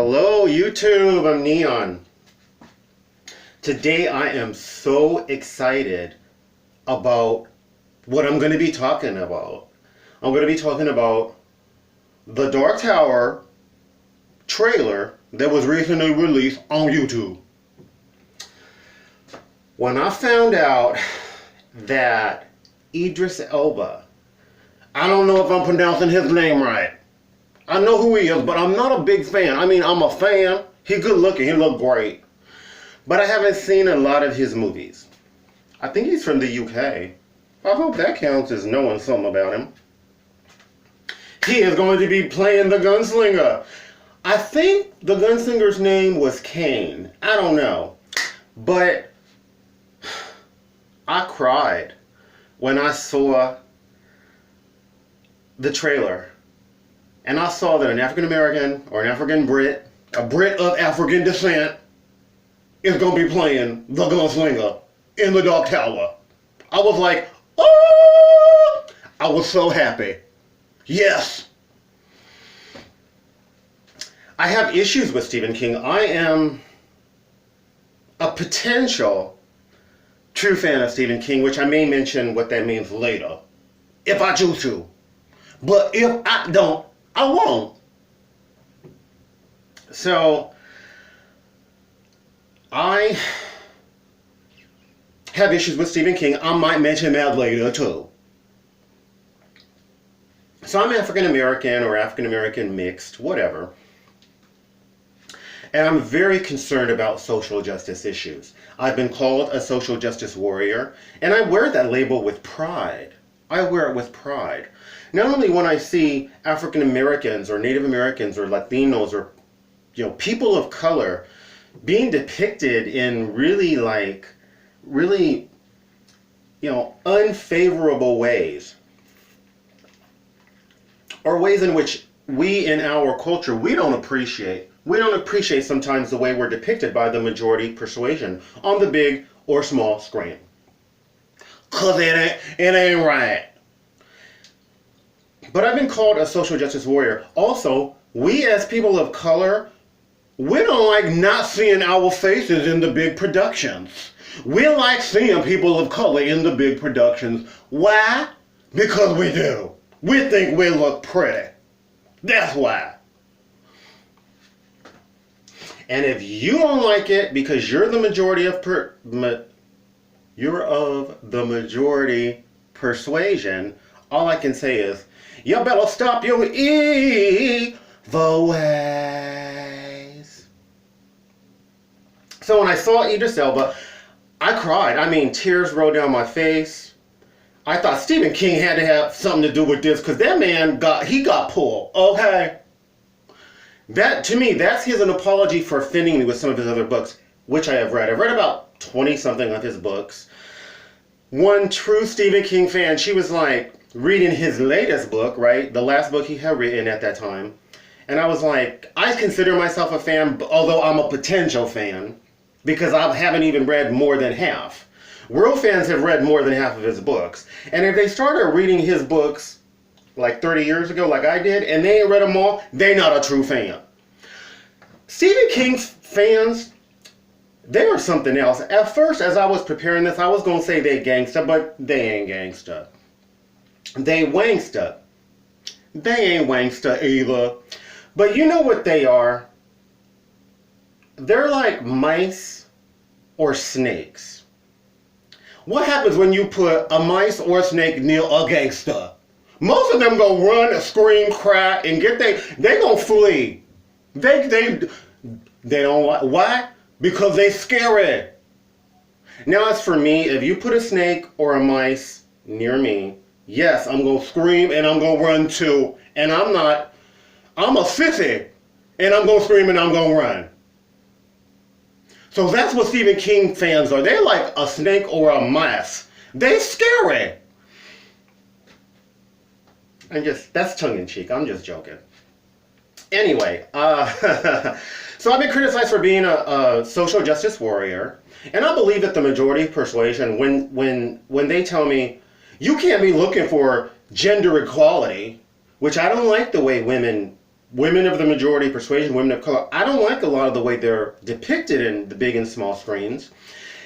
Hello YouTube, I'm Neon. Today I am so excited about what I'm going to be talking about. I'm going to be talking about the Dark Tower trailer that was recently released on YouTube. When I found out that Idris Elba, I don't know if I'm pronouncing his name right. I know who he is, but I'm not a big fan. I mean, I'm a fan. He's good looking. He looked great. But I haven't seen a lot of his movies. I think he's from the UK. I hope that counts as knowing something about him. He is going to be playing the gunslinger. I think the gunslinger's name was Kane. I don't know. But I cried when I saw the trailer. And I saw that an African American or an African Brit, a Brit of African descent, is going to be playing the gunslinger in the Dark Tower. I was like, oh! I was so happy. Yes! I have issues with Stephen King. I am a potential true fan of Stephen King, which I may mention what that means later, if I choose to. But if I don't, I won't. So, I have issues with Stephen King. I might mention that later too. So I'm African American or African American mixed, whatever. And I'm very concerned about social justice issues. I've been called a social justice warrior, and I wear that label with pride. I wear it with pride. Not only when I see African Americans or Native Americans or Latinos or people of color being depicted in really unfavorable ways, or ways in which we in our culture we don't appreciate sometimes the way we're depicted by the majority persuasion on the big or small screen. 'Cause it ain't right. But I've been called a social justice warrior. Also, we as people of color, we don't like not seeing our faces in the big productions. We like seeing people of color in the big productions. Why? Because we do. We think we look pretty. That's why. And if you don't like it because you're the majority of the majority persuasion, all I can say is, you better stop your evil ways. So when I saw Idris Elba, I cried. I mean, tears rolled down my face. I thought Stephen King had to have something to do with this because that man got pulled. Okay? That, to me, that's an apology for offending me with some of his other books, which I have read. I've read about 20-something of his books. One true Stephen King fan, she was like, reading his latest book, right? The last book he had written at that time. And I was like, I consider myself a fan, although I'm a potential fan, because I haven't even read more than half. Real fans have read more than half of his books. And if they started reading his books like 30 years ago, like I did, and they ain't read them all, they not a true fan. Stephen King's fans, they are something else. At first, as I was preparing this, I was going to say they gangsta, but they ain't gangsta. They wangsta. They ain't wangsta either. But you know what they are? They're like mice or snakes. What happens when you put a mice or a snake near a gangster? Most of them go run, scream, cry, and they gonna flee. They don't like, why? Because they scary. Now as for me, if you put a snake or a mice near me, yes, I'm going to scream and I'm going to run too. And I'm a sissy. And I'm going to scream and I'm going to run. So that's what Stephen King fans are. They're like a snake or a mouse. They scary. That's tongue in cheek. I'm just joking. Anyway, so I've been criticized for being a social justice warrior. And I believe that the majority persuasion, when they tell me, you can't be looking for gender equality, which I don't like the way women women of the majority persuasion, women of color. I don't like a lot of the way they're depicted in the big and small screens.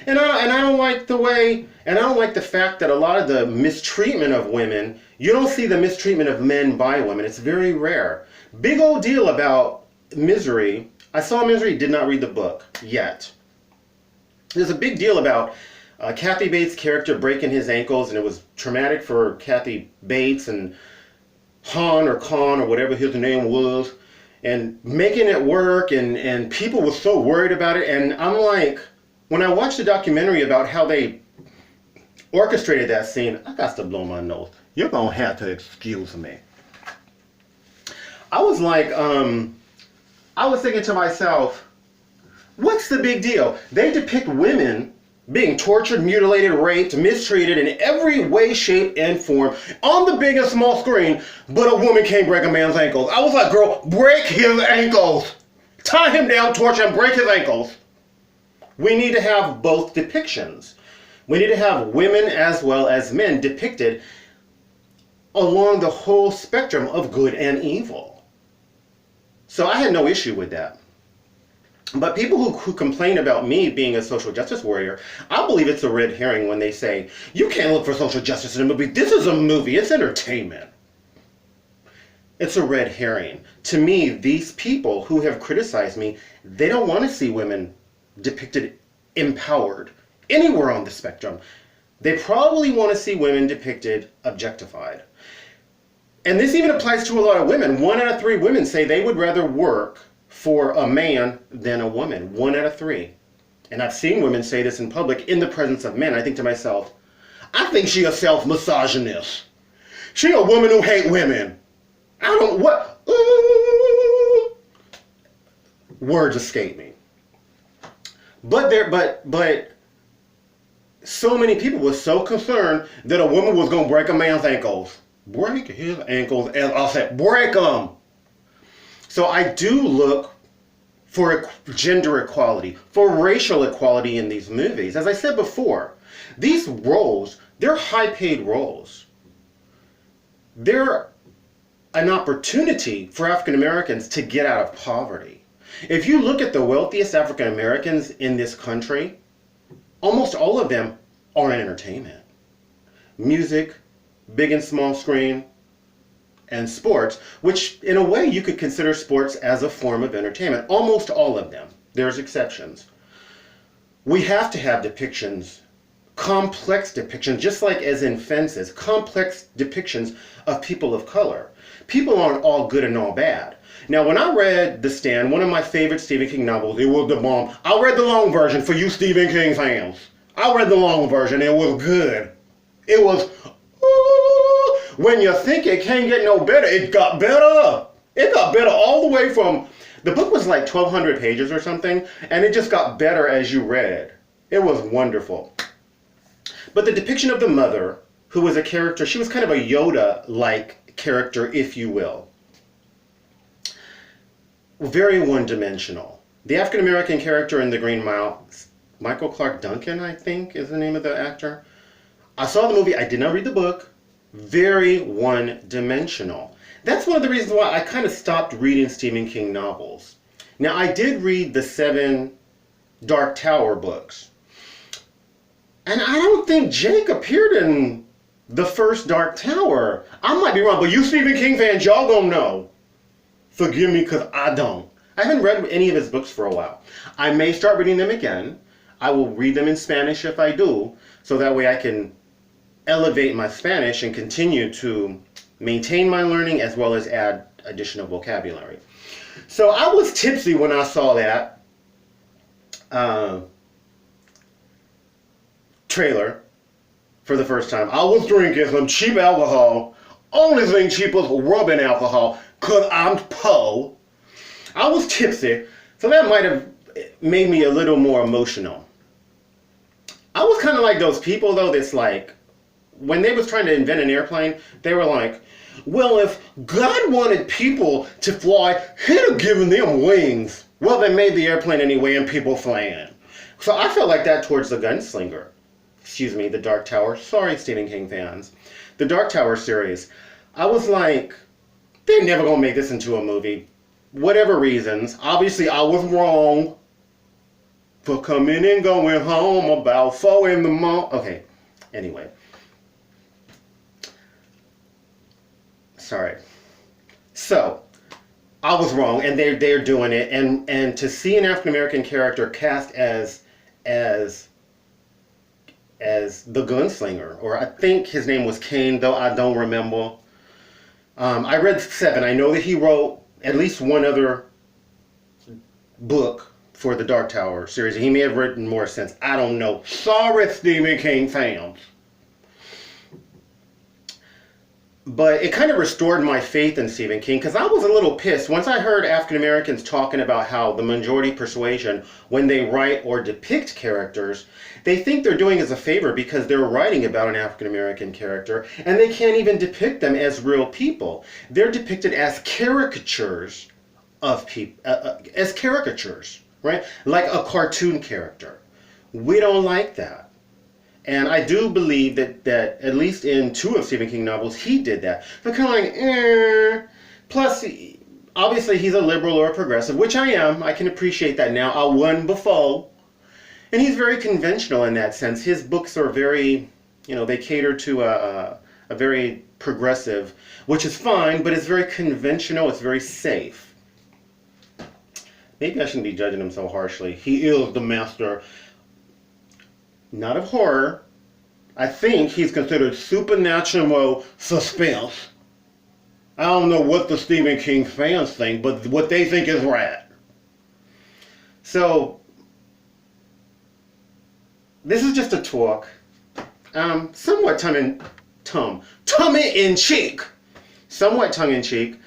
And I don't like the way, and I don't like the fact that a lot of the mistreatment of women, you don't see the mistreatment of men by women. It's very rare. Big old deal about Misery. I saw Misery, did not read the book yet. There's a big deal about Kathy Bates' character breaking his ankles, and it was traumatic for Kathy Bates and Han or Khan or whatever his name was, and making it work, and people were so worried about it. And I'm like, when I watched the documentary about how they orchestrated that scene, I got to blow my nose. You're going to have to excuse me. I was like, I was thinking to myself, what's the big deal? They depict women being tortured, mutilated, raped, mistreated in every way, shape, and form on the big and small screen, but a woman can't break a man's ankles. I was like, girl, break his ankles. Tie him down, torture him, break his ankles. We need to have both depictions. We need to have women as well as men depicted along the whole spectrum of good and evil. So I had no issue with that. But people who complain about me being a social justice warrior, I believe it's a red herring when they say, you can't look for social justice in a movie. This is a movie. It's entertainment. It's a red herring. To me, these people who have criticized me, they don't want to see women depicted empowered anywhere on the spectrum. They probably want to see women depicted objectified. And this even applies to a lot of women. 1 out of 3 women say they would rather work for a man than a woman. 1 out of 3. And I've seen women say this in public in the presence of men. I think to myself, I think she a self-misogynist. She a woman who hate women. I don't, what? Ooh. Words escape me. But so many people were so concerned that a woman was going to break a man's ankles. Break his ankles, and I'll say, break them. So I do look for gender equality, for racial equality in these movies. As I said before, these roles, they're high-paid roles. They're an opportunity for African Americans to get out of poverty. If you look at the wealthiest African Americans in this country, almost all of them are in entertainment. Music, big and small screen, and sports, which in a way you could consider sports as a form of entertainment. Almost all of them. There's exceptions. We have to have depictions, complex depictions, just like as in Fences, complex depictions of people of color. People aren't all good and all bad. Now, when I read The Stand, one of my favorite Stephen King novels, it was the bomb. I read the long version for you Stephen King fans. I read the long version. It was good. It was, ooh, when you think it can't get no better, it got better. It got better all the way from, the book was like 1,200 pages or something, and it just got better as you read. It was wonderful. But the depiction of the mother, who was a character, she was kind of a Yoda-like character, if you will. Very one-dimensional. The African-American character in The Green Mile, Michael Clark Duncan, I think, is the name of the actor. I saw the movie. I did not read the book. Very one-dimensional. That's one of the reasons why I kind of stopped reading Stephen King novels. Now, I did read the 7 Dark Tower books. And I don't think Jake appeared in the first Dark Tower. I might be wrong, but you Stephen King fans, y'all gonna know. Forgive me, because I don't. I haven't read any of his books for a while. I may start reading them again. I will read them in Spanish if I do, so that way I can elevate my Spanish and continue to maintain my learning as well as add additional vocabulary. So I was tipsy when I saw that trailer for the first time. I was drinking some cheap alcohol. Only thing cheap was rubbing alcohol, because I'm po. I was tipsy, so that might have made me a little more emotional. I was kind of like those people, though, that's like, when they was trying to invent an airplane, they were like, well, if God wanted people to fly, he'd have given them wings. Well, they made the airplane anyway, and people flying. So I felt like that towards the Gunslinger. Excuse me, The Dark Tower. Sorry, Stephen King fans. The Dark Tower series. I was like, they're never going to make this into a movie. whatever reasons, obviously I was wrong for coming and going home about 4 in the morning. Okay, anyway. Sorry. So, I was wrong, and they're doing it, and to see an African American character cast as the gunslinger, or I think his name was Kane, though I don't remember. I read 7. I know that he wrote at least one other book for the Dark Tower series. He may have written more since. I don't know. Sorry, Stephen King fans. But it kind of restored my faith in Stephen King, because I was a little pissed once I heard African Americans talking about how the majority persuasion, when they write or depict characters, they think they're doing us a favor because they're writing about an African American character, and they can't even depict them as real people. They're depicted as caricatures of people, as caricatures, right? Like a cartoon character. We don't like that. And I do believe that at least in 2 of Stephen King novels, he did that. They're kind of like, Plus, obviously, he's a liberal or a progressive, which I am. I can appreciate that now. I won before. And he's very conventional in that sense. His books are very, they cater to a very progressive, which is fine, but it's very conventional. It's very safe. Maybe I shouldn't be judging him so harshly. He is the master, not of horror. I think he's considered supernatural suspense. I don't know what the Stephen King fans think, but what they think is right. So, this is just a talk. Somewhat tongue-in-cheek. Somewhat tongue-in-cheek.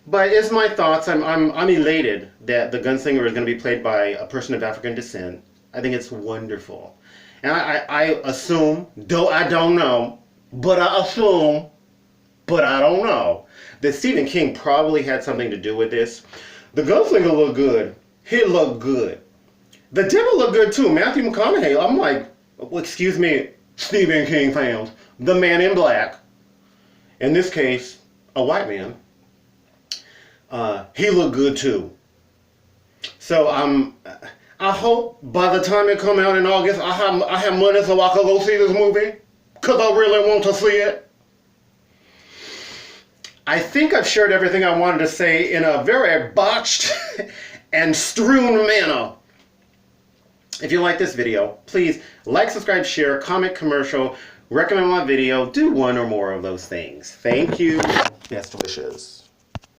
But it's my thoughts. I'm elated that the gunslinger is going to be played by a person of African descent. I think it's wonderful. And I assume, though I don't know, but I assume, but I don't know, that Stephen King probably had something to do with this. The gunslinger looked good. He looked good. The devil looked good too. Matthew McConaughey. I'm like, well, excuse me, Stephen King fans. The man in black. In this case, a white man. He looked good too. So I hope by the time it come out in August, I have money so I can go see this movie, because I really want to see it. I think I've shared everything I wanted to say in a very botched and strewn manner. If you like this video, please like, subscribe, share, comment, commercial, recommend my video, do one or more of those things. Thank you. Best wishes.